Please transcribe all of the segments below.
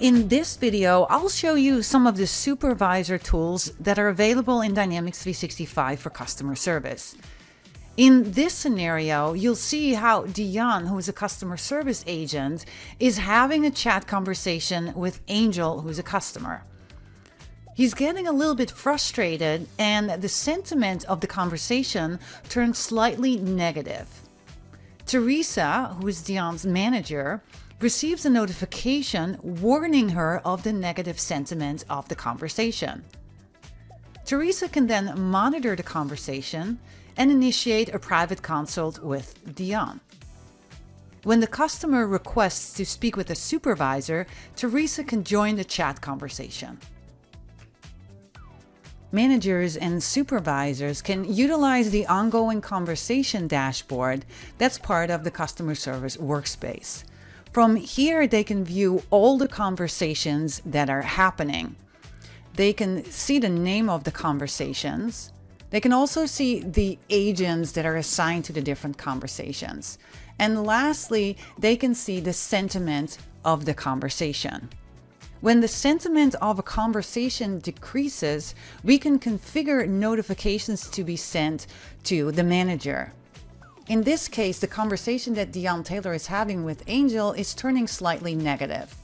In this video, I'll show you some of the supervisor tools that are available in Dynamics 365 for customer service. In this scenario, you'll see how Dion, who is a customer service agent, is having a chat conversation with Angel, who is a customer. He's getting a little bit frustrated, and the sentiment of the conversation turns slightly negative. Teresa, who is Dion's manager, receives a notification warning her of the negative sentiment of the conversation. Teresa can then monitor the conversation and initiate a private consult with Dion. When the customer requests to speak with a supervisor, Teresa can join the chat conversation. Managers and supervisors can utilize the ongoing conversation dashboard that's part of the customer service workspace. From here, they can view all the conversations that are happening. They can see the name of the conversations. They can also see the agents that are assigned to the different conversations. And lastly, they can see the sentiment of the conversation. When the sentiment of a conversation decreases, we can configure notifications to be sent to the manager. In this case, the conversation that Dion Taylor is having with Angel is turning slightly negative.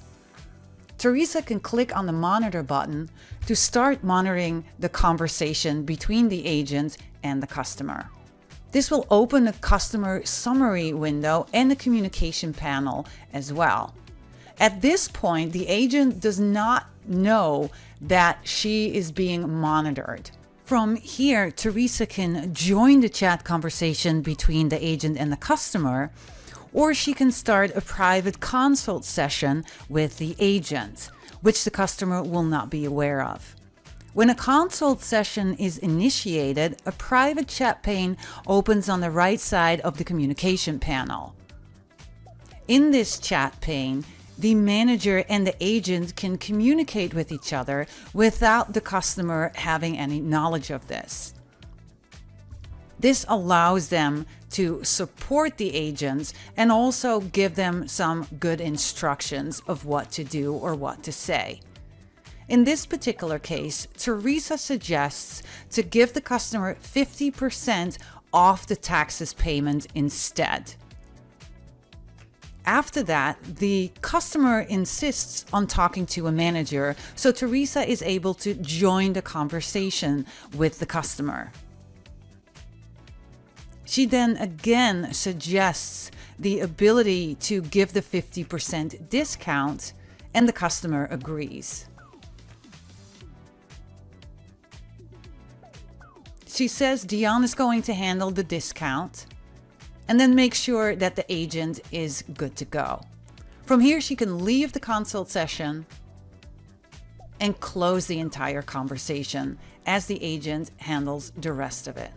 Teresa can click on the monitor button to start monitoring the conversation between the agent and the customer. This will open a customer summary window and a communication panel as well. At this point, the agent does not know that she is being monitored. From here, Teresa can join the chat conversation between the agent and the customer, or she can start a private consult session with the agent, which the customer will not be aware of. When a consult session is initiated, a private chat pane opens on the right side of the communication panel. In this chat pane, the manager and the agent can communicate with each other without the customer having any knowledge of this. This allows them to support the agents and also give them some good instructions of what to do or what to say. In this particular case, Teresa suggests to give the customer 50% off the taxes payment instead. After that, the customer insists on talking to a manager, so Teresa is able to join the conversation with the customer. She then again suggests the ability to give the 50% discount, and the customer agrees. She says Dion is going to handle the discount, and then make sure that the agent is good to go. From here, she can leave the consult session and close the entire conversation as the agent handles the rest of it.